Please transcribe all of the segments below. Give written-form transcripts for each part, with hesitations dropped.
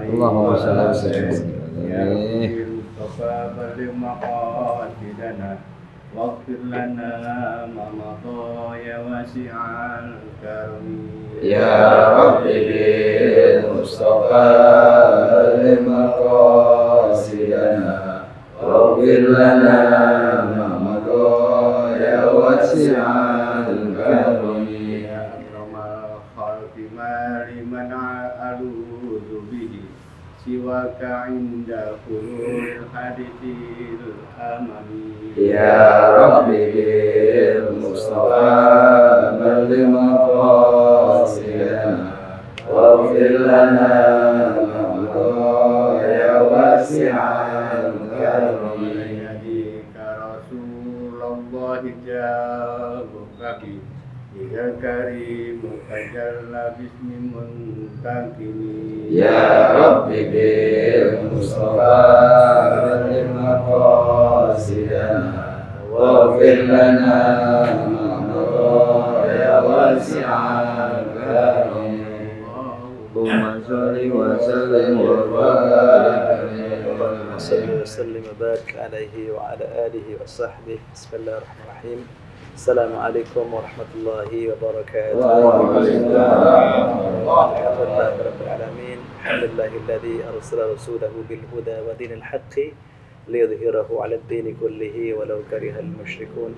اللهم صل وسلم يا رب المصطفى بلغ مقاصدنا واغفر لنا ما مضى يا واسع الكرم يا رب بالمصطفى بلغ مقاصدنا واغفر لنا ما مضى يا واسع الكرم يا أكرم الخلق ما لمن ألوذ به سواك عند حلول الحديث الأمم يا رب بالمصطفى بلغ مقاصدنا واغفر لنا ما مضى يا واسع الكرم يديك رسول الله جابك يا كريم تجلى باسم منتقم يا رب بالمصطفى بلغ مقاصدنا واغفر لنا ما مضى يا واسع الكرم اللهم صل وسلم وبارك صل وسلم وبارك عليه وعلى آله وصحبه. بسم الله الرحمن الرحيم. السلام عليكم ورحمة الله وبركاته. الحمد لله رب العالمين. الحمد لله الذي أرسل رسوله بالهدى ودين الحق ليظهره على الدين كله ولو كره المشركون.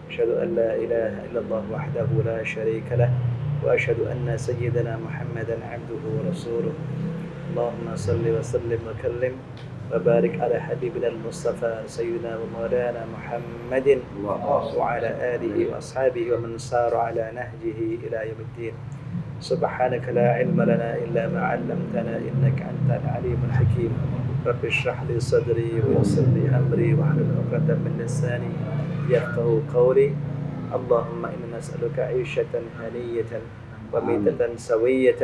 أشهد أن لا إله إلا الله وحده لا شريك له وأشهد أن سيدنا محمدا عبده ورسوله. اللهم صل وسلم وكلم وبارك على حبيبنا المصطفى سيدنا ومولانا محمد وعلى آله وأصحابه ومن سار على نهجه إلى يوم الدين. سبحانك لا علم لنا إلا ما علمتنا إنك أنت العليم الحكيم. رب اشرح لي صدري ويسر لي أمري واحلل عقدة من لساني يفقهوا قولي. اللهم إنا نسألك عيشة هنية وميتة سوية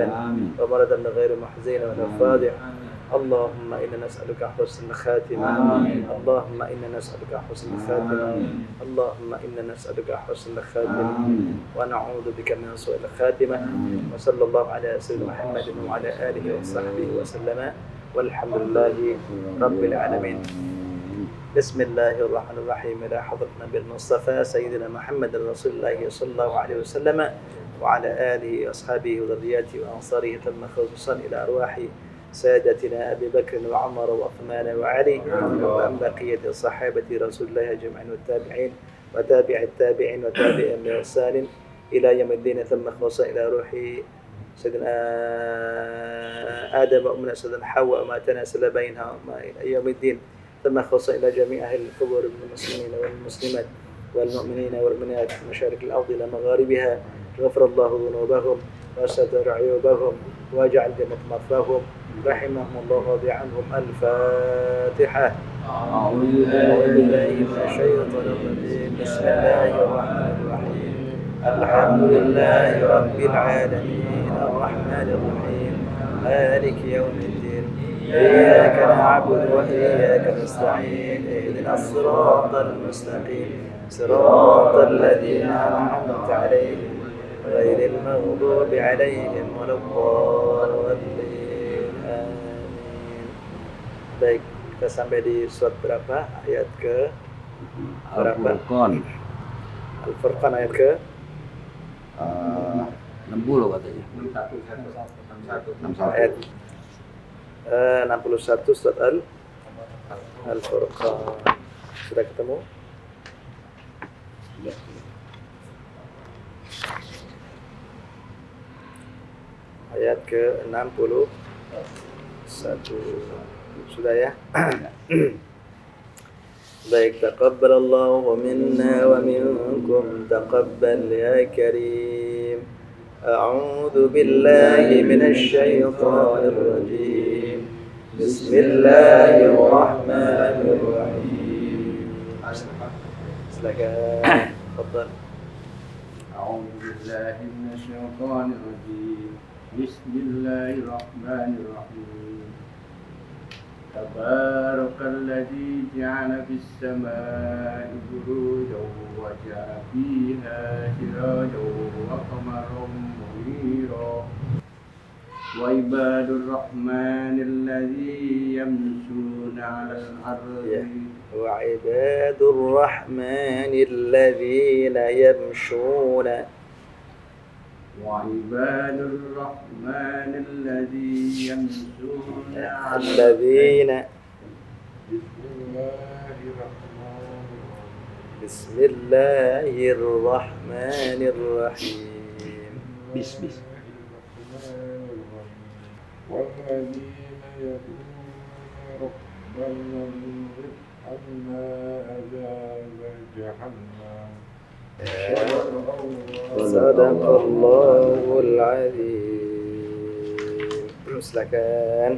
ومرضا غير محزن ولا فاضح. اللهم إنا نسألك حسن الخاتمة. اللهم إنا نسألك حسن الخاتمة. اللهم إنا نسألك حسن الخاتمة ونعوذ بك من سوء الخاتمة. وصلى الله على سيدنا محمد وعلى آله وصحبه وسلم والحمد لله رب العالمين. بسم الله الرحمن الرحيم. إلى حضرة النبي المصطفى سيدنا محمد رسول الله صلى الله عليه وسلم وعلى آله وأصحابه وذرياته وأنصاره ثم خصوصا إلى أرواح سادتنا أبي بكر وعمر وعثمان وعلي وأن بقية صحابة رسول الله أجمعين والتابعين وتابع التابعين وتابعين بإحسان إلى يوم الدين ثم خصوصا إلى روح سيدنا آدم وأمنا سيدنا حواء وما تناسل بينها إلى يوم الدين ثم خصوصا إلى جميع أهل القبور من المسلمين والمسلمات والمؤمنين والمؤمنات في مشارق الأرض إلى مغاربها. غفر الله ذنوبهم وستر عيوبهم واجعل جنة مثواهم رحمهم الله ورضي عنهم. الفاتحة. أعوذ بالله من الشيطان الرجيم. بسم الله الرحمن الرحيم. الحمد لله رب العالمين الرحمن الرحيم مالك يوم الدين إياك نعبد وإياك نستعين اهدنا الصراط المستقيم صراط الذين أنعمت عليهم غير المغضوب عليهم ولا الضالين. Amin. Baik, kita sampai di surat berapa? Ayat ke berapa? Al-Furqan ayat ke 60 katanya. 61. Ayat 61 surat Al-Furqan. Sudah ketemu? Ayat ke-61. Sudah ya? Baik, taqabbalallahu minna wa minkum taqabbal ya karim. A'udzu billahi minasy syaithanir rajim. Bismillahirrahmanirrahim. Silakan. Tafadhal. أعوذ بالله من الشيطان الرجيم بسم الله الرحمن الرحيم تبارك الذي جعل في السماء بروجا وجعل فيها سراجا وقمرا منيرا وعباد الرحمن الذين يمشون على الأرض وعباد الرحمن الذين يمشون وعباد الرحمن الذين يمشون على الذين بسم الله بسم الله الرحمن الرحيم الرحمن الرحيم bis والذين يدعون ربنا اصرف عنا عذاب جهنم صدق الله العظيم. Silakan.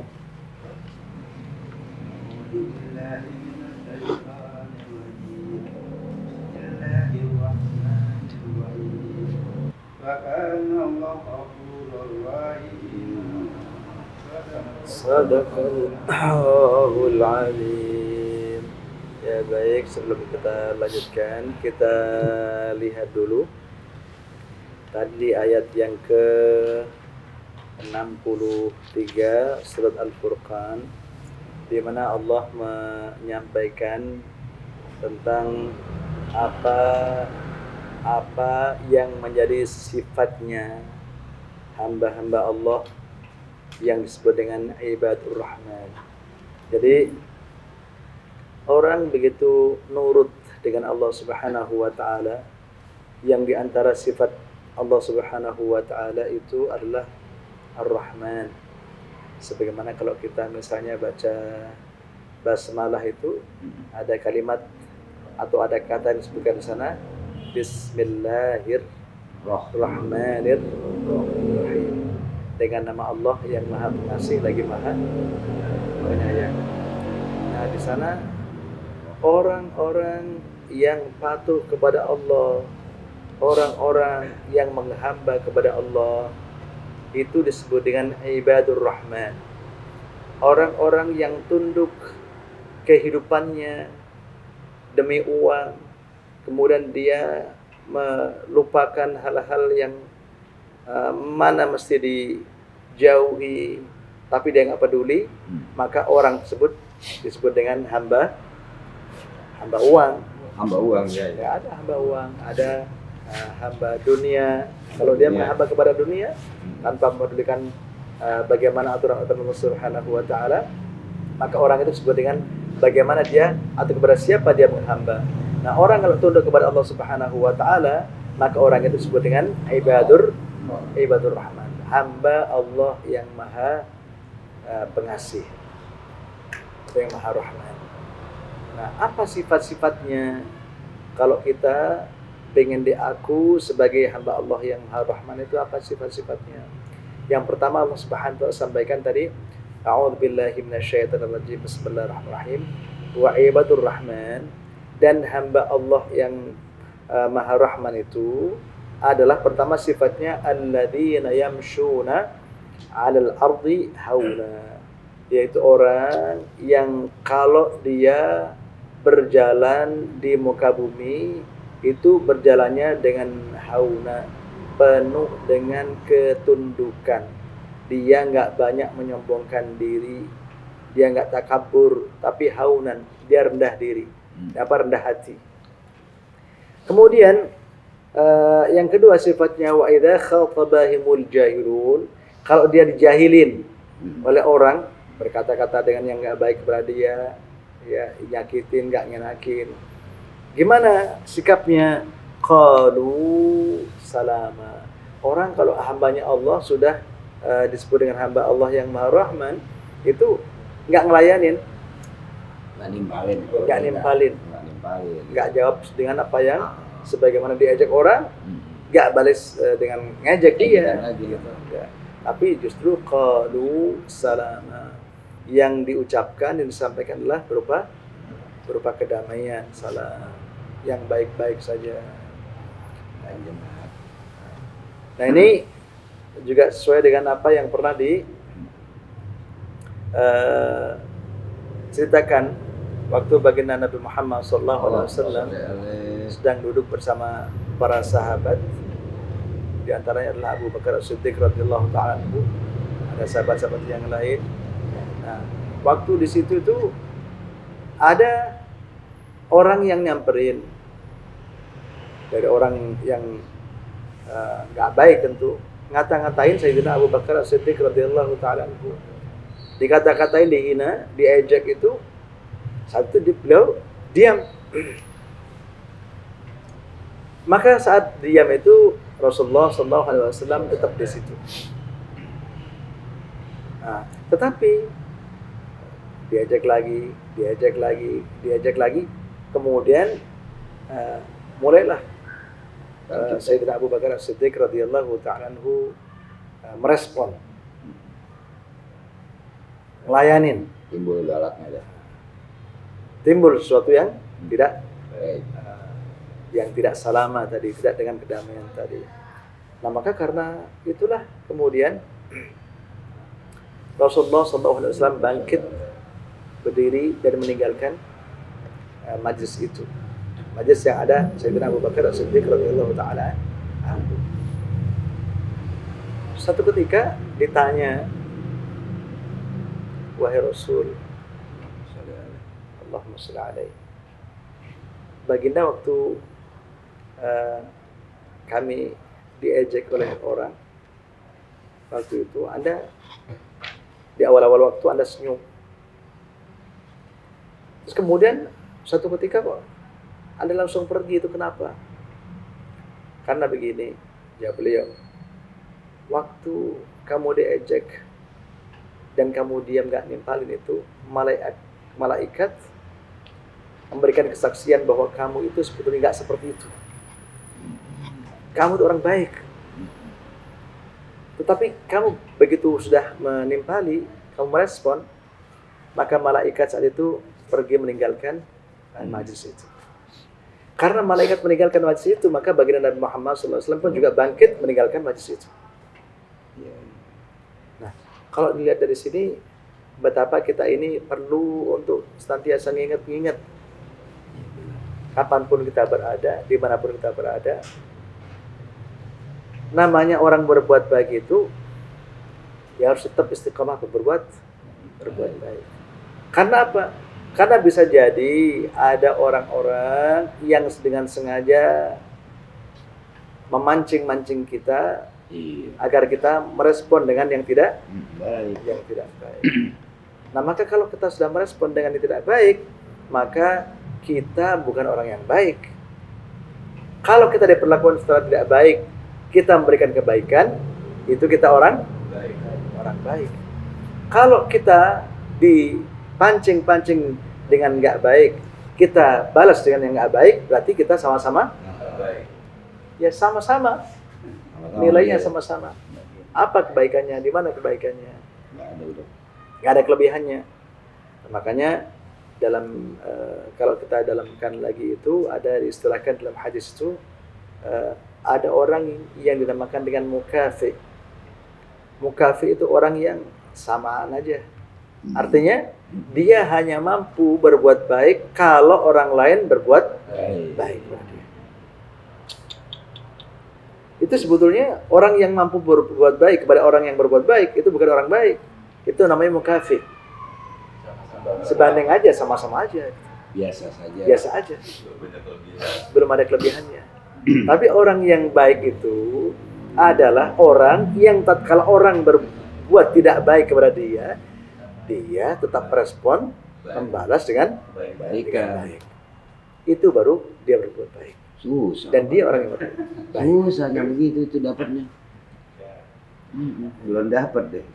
Sadaqallahul azim. Ya baik, sebelum kita lanjutkan, kita lihat dulu tadi ayat yang ke 63 surat Al-Furqan, di mana Allah menyampaikan tentang apa yang menjadi sifatnya hamba-hamba Allah yang disebut dengan ibadur rahman. Jadi orang begitu nurut dengan Allah Subhanahu wa taala, yang diantara sifat Allah Subhanahu wa taala itu adalah Ar-Rahman. Sebagaimana kalau kita misalnya baca basmalah itu ada kalimat atau ada kata yang disebutkan di sana, Bismillahirrahmanirrahim, dengan nama Allah yang Maha Pengasih lagi Maha Penyayang. Nah, di sana orang-orang yang patuh kepada Allah, orang-orang yang menghamba kepada Allah, itu disebut dengan ibadur rahman. Orang-orang yang tunduk kehidupannya demi uang, kemudian dia melupakan hal-hal yang mana mesti dijauhi, tapi dia nggak peduli, maka orang tersebut disebut dengan hamba uang. Hamba uang ya. Ya, ada hamba uang, ada hamba dunia. Kalau dia menghamba kepada dunia tanpa memedulikan bagaimana aturan-aturan Allah Subhanahu wa taala, maka orang itu disebut dengan bagaimana dia atau kepada siapa dia menghamba. Nah, orang kalau tunduk kepada Allah Subhanahu wa taala, maka orang itu disebut dengan ibadur rahman, hamba Allah yang maha pengasih, yang maha rahman. Nah, apa sifat-sifatnya kalau kita pengen diaku sebagai hamba Allah yang maha rahman? Itu apa sifat-sifatnya? Yang pertama Allah Subhanahu wa taala sampaikan tadi, a'udzubillahi minasyaitonirrajim, bismillahirrahmanirrahim, wa ibadur rahman, dan hamba Allah yang maha rahman itu adalah pertama sifatnya alladzina yamshuna 'alal ardi hauna, yaitu orang yang kalau dia berjalan di muka bumi itu berjalannya dengan hauna, penuh dengan ketundukan. Dia nggak banyak menyombongkan diri, dia nggak takabur, tapi haunan, dia rendah diri, rendah hati. Kemudian yang kedua sifatnya wa idza khatabahimul jahilun, kalau dia dijahilin oleh orang, berkata-kata dengan yang enggak baik kepada dia, ya nyakitin, enggak ngenakin, gimana sikapnya? Qalu salama. Orang kalau hambanya Allah sudah disebut dengan hamba Allah yang Maha Rahman, itu enggak ngelayanin, enggak nimpalin, enggak jawab dengan apa yang sebagaimana diajak orang, gak balas dengan ngajak dia, tapi justru qalu salama, yang diucapkan dan disampaikan adalah berupa kedamaian, salam, yang baik-baik saja. Nah, ini juga sesuai dengan apa yang pernah ceritakan waktu baginda Nabi Muhammad SAW sedang duduk bersama para sahabat. Di antaranya adalah Abu Bakar As-Siddiq radhiyallahu ta'ala anhu, ada sahabat-sahabat yang lain. Nah, waktu di situ itu ada orang yang nyamperin dari orang yang nggak baik tentu, ngata-ngatain Sayyidina Abu Bakar As-Siddiq radhiyallahu taala anhu. Dikata-katain, dihina, diejek itu. Satu beliau diam. Maka saat diam itu Rasulullah SAW tetap di situ. Nah, tetapi diajak lagi, kemudian mulailah Sayyidina Abu Bakar As-Siddiq radhiyallahu ta'ala anhu merespon, ngelayanin. Timbul galaknya dah. Timbul sesuatu yang tidak Baik. yang tidak salama tadi, tidak dengan kedamaian tadi. Nah, maka karena itulah kemudian Rasulullah SAW bangkit, berdiri dan meninggalkan majlis itu. Majlis yang ada Sayyidina Abu Bakar As-Siddiq radhiyallahu taala anhu. Satu ketika ditanya, wahai Rasul, Allahumma shalli alaihi, baginda waktu kami diejek oleh orang, waktu itu Anda di awal-awal waktu Anda senyum. Terus kemudian satu ketika kok Anda langsung pergi, itu kenapa? Karena begini, ya beliau, waktu kamu diejek dan kamu diam gak nimpalin itu, malaikat memberikan kesaksian bahwa kamu itu sebetulnya gak seperti itu. Kamu itu orang baik. Tetapi kamu begitu sudah menimpali, kamu merespon, maka malaikat saat itu pergi meninggalkan majlis itu. Karena malaikat meninggalkan majlis itu, maka baginda Nabi Muhammad SAW pun juga bangkit meninggalkan majlis itu. Nah, kalau dilihat dari sini, betapa kita ini perlu untuk senantiasa mengingat kapanpun kita berada, dimanapun kita berada, namanya orang berbuat baik itu ya harus tetap istiqomah berbuat baik. Karena apa? Karena bisa jadi ada orang-orang yang dengan sengaja memancing-mancing kita agar kita merespon dengan yang tidak baik. Nah, maka kalau kita sudah merespon dengan yang tidak baik, maka kita bukan orang yang baik. Kalau kita diperlakukan secara tidak baik, kita memberikan kebaikan, itu kita orang baik. Kalau kita dipancing-pancing dengan nggak baik, kita balas dengan yang nggak baik, berarti kita sama-sama baik. Ya sama-sama, nilainya sama-sama. Apa kebaikannya? Di mana kebaikannya? Nggak ada kelebihannya. Makanya dalam kalau kita dalamkan lagi itu ada diistilahkan dalam hadis itu, ada orang yang dinamakan dengan mukafi. Mukafi itu orang yang samaan aja. Artinya dia hanya mampu berbuat baik kalau orang lain berbuat baik. Itu sebetulnya orang yang mampu berbuat baik kepada orang yang berbuat baik itu bukan orang baik. Itu namanya mukafi. Sebanding aja, sama-sama aja. Biasa aja. Belum ada kelebihannya. Tapi orang yang baik itu adalah orang yang tatkala orang berbuat tidak baik kepada dia, dia tetap respon, membalas dengan baik. Itu baru dia berbuat baik. Susah. Dan dia orang yang berbuat baik. Susahnya begitu itu dapatnya. Belum dapat deh.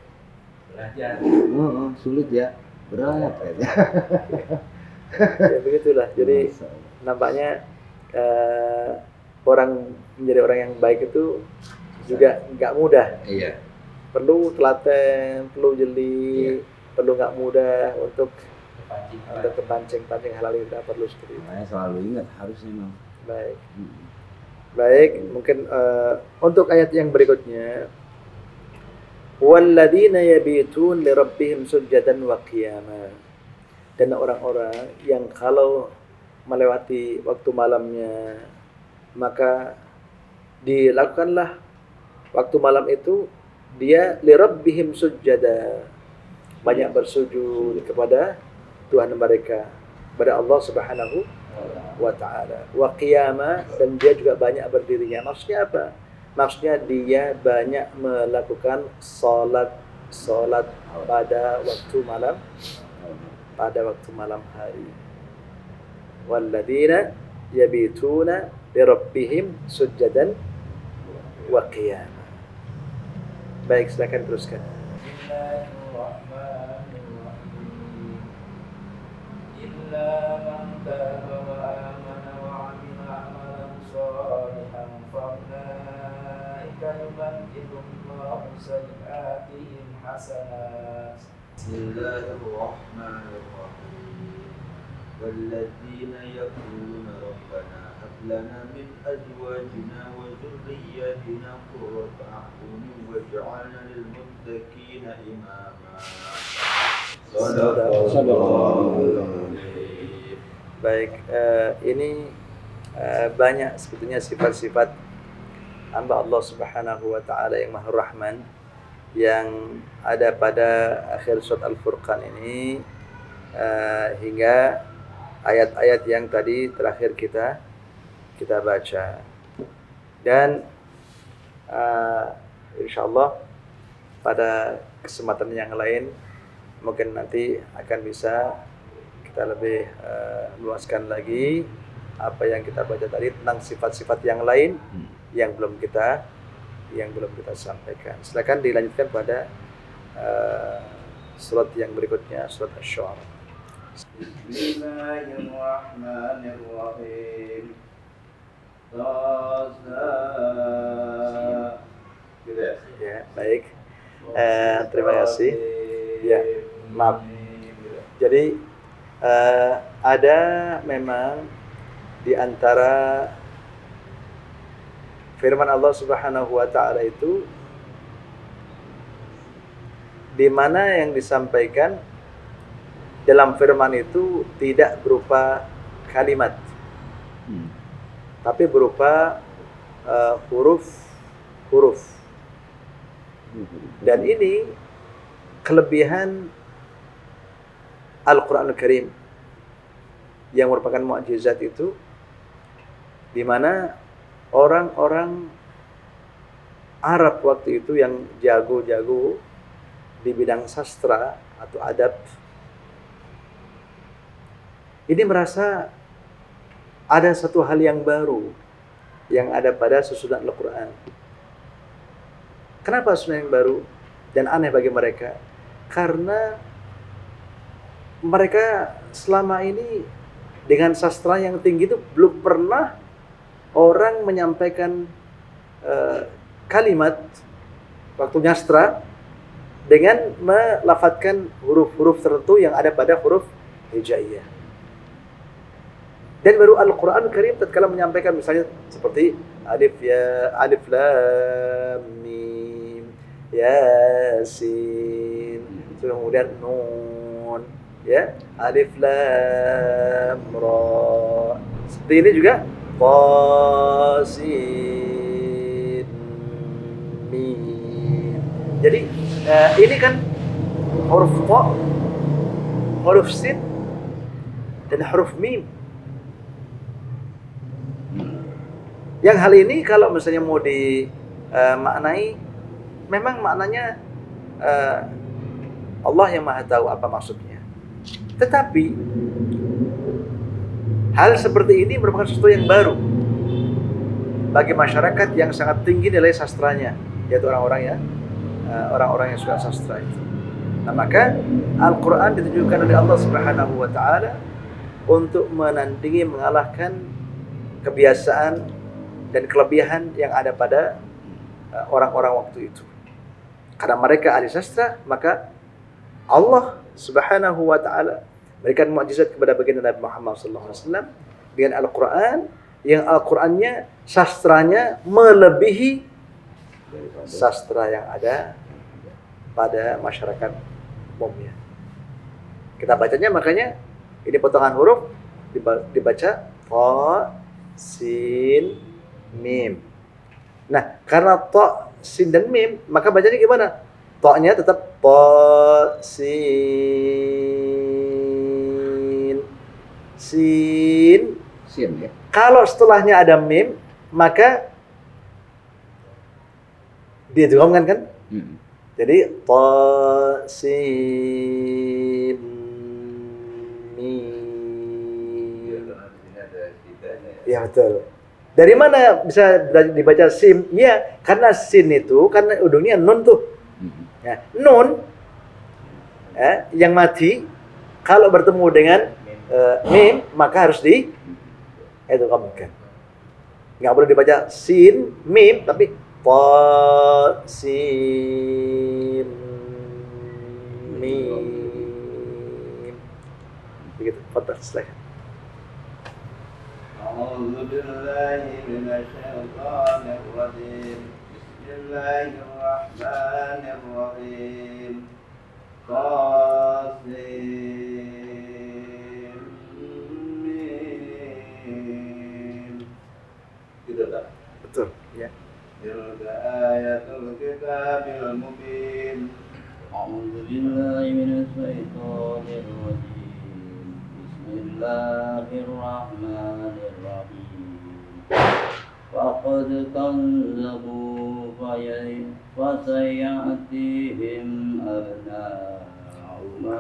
Sulit ya. Berat kayaknya. Ya begitulah. Jadi nampaknya orang menjadi orang yang baik itu juga nggak mudah. Iya. Perlu telaten, perlu jeli, perlu nggak mudah untuk kepancing halal itu perlu seperti itu. Saya selalu ingat harusnya memang. Baik, mungkin untuk ayat yang berikutnya, walladzina yabitun li rabbihim sujadan wa qiyama. Dan orang-orang yang kalau melewati waktu malamnya, maka dilakukanlah waktu malam itu dia lirabbihim sujada, banyak bersujud kepada Tuhan mereka, kepada Allah Subhanahu wa ta'ala. Wa qiyama, dan dia juga banyak berdirinya. Maksudnya apa? Maksudnya dia banyak melakukan salat pada waktu malam hari. Walladzina yabituna lirabbihim sujadan wa qiyama. Baik, silakan teruskan. Bismillahirrahmanirrahim. Illa man taba wa amana wa 'amila 'amalan shalihan fa ulaika yubaddilullaahu sayyi'aatihim hasanat. Bismillahirrahmanirrahim. Walladzina yaquluna rabbana hab lana min azwajina wa dhurriyyatina qurrata a'yunin waj'alna lil muttaqina imama. Baik, ini banyak sebetulnya sifat-sifat hamba Allah Subhanahu wa ta'ala yang Maha Rahman yang ada pada akhir surat Al-Furqan ini, hingga ayat-ayat yang tadi terakhir kita baca. Dan insyaallah pada kesempatan yang lain mungkin nanti akan bisa kita lebih luaskan lagi apa yang kita baca tadi tentang sifat-sifat yang lain yang belum kita sampaikan. Silakan dilanjutkan pada surat yang berikutnya, surat Asy-Syu'ara. Bismillahirrahmanirrahim. Gitu ya? Ya, baik. Terima kasih. Ya, maaf. Jadi ada memang di antara firman Allah Subhanahu wa ta'ala itu di mana yang disampaikan dalam firman itu tidak berupa kalimat, tapi berupa huruf. Dan ini kelebihan Al-Quranul Karim yang merupakan mukjizat itu, di mana orang-orang Arab waktu itu yang jago-jago di bidang sastra atau adab ini merasa ada satu hal yang baru yang ada pada susunan Al-Quran. Kenapa susunan yang baru dan aneh bagi mereka? Karena mereka selama ini dengan sastra yang tinggi itu belum pernah orang menyampaikan kalimat waktu nyastra dengan melafadzkan huruf-huruf tertentu yang ada pada huruf hijaiyah. Dan baru Al-Quran Karim tatkala menyampaikan misalnya seperti alif lam mim yasin, kemudian nun, ya, alif lam ra. Seperti ini juga qasin mim. Jadi ini kan huruf qa, huruf sin dan huruf mim. Yang hal ini kalau misalnya mau dimaknai, memang maknanya Allah yang Maha tahu apa maksudnya. Tetapi hal seperti ini merupakan sesuatu yang baru bagi masyarakat yang sangat tinggi nilai sastranya, yaitu orang-orang yang suka sastra itu. Nah, maka Al-Quran ditujukan oleh Allah Subhanahu wa ta'ala untuk menandingi, mengalahkan kebiasaan dan kelebihan yang ada pada orang-orang waktu itu. Karena mereka ahli sastra, maka Allah Subhanahu wa ta'ala berikan mukjizat kepada baginda Nabi Muhammad SAW dengan Al-Quran, yang Al-Qurannya sastranya melebihi sastra yang ada pada masyarakat umumnya. Kita bacanya makanya ini potongan huruf dibaca ta, sin, mim. Nah, karena ta sin dan mim, maka bacanya gimana? To-nya tetap to sin. Sin. Sin ya. Kalau setelahnya ada mim, maka dia idghamkan kan? Jadi to sin mim. Ya betul. Dari mana bisa dibaca sim? Ya, karena sin itu karena ujungnya nun tuh. Ya, nun yang mati kalau bertemu dengan mim maka harus idghamkan. Nggak boleh dibaca sin mim tapi ta sin mim. Begitu. Fadhal, silakan. أعوذ بالله من الشيطان الرجيم بسم الله الرحمن الرحيم طاسين gitu tak? Betul, ya. تلك آية الكتاب المبين أعوذ بالله من الشيطان الرجيم بسم الله الرحمن الرحيم فقد كذبوا فسيأتيهم أبناء ما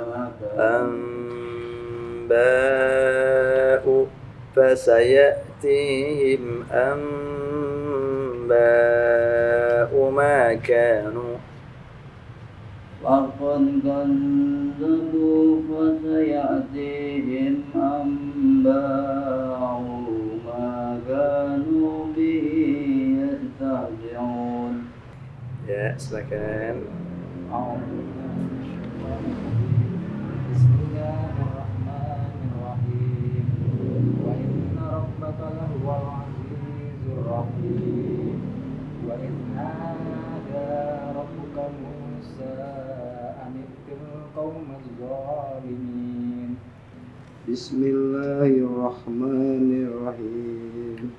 أنباء فسيأتيهم أنباء ما كانوا وقد كذبوا فسيأتيهم أنباء ما كانوا به يستهزئون. Ya, silakan. Bismillahirrahmanirrahim. Wa inna rabbaka lahuwal azizur rahim. Wa inna rabbuka Musa anittil qaumaz zalimin. Bismillahirrahmanirrahim.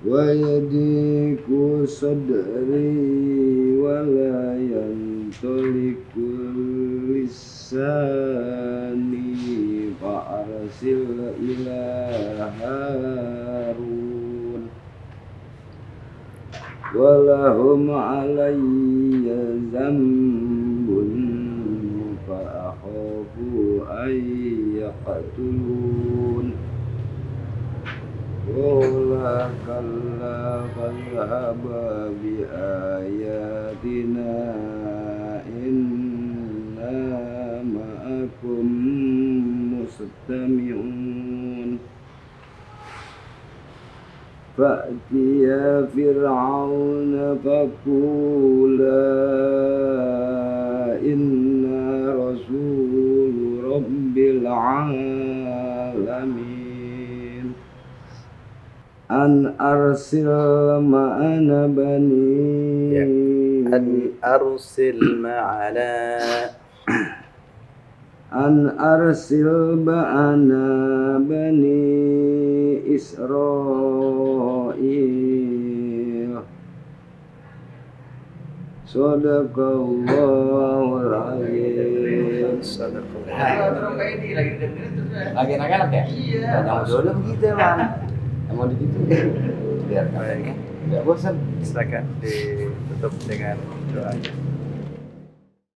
Wa yadiku sadri wa la yantaliku lisani fa arsil ila Harun wa lahum alayya zambun fa akhafu ay yaqtulun. Qala kalla fadhhaba bi ayatina inna ma'akum mustami'un. Fa'tiya fir'auna faqula inna rasul rabbil alamin an arsil ma'ana bani An arsil ma'ana an arsil ma'ana bani Israil. Sadaqallahul azim. Lagi enak-enak ya? Iya. Yang jodoh begitu emang. Emang begitu. Biar katanya nggak bosan. Silakan ditutup dengan doa.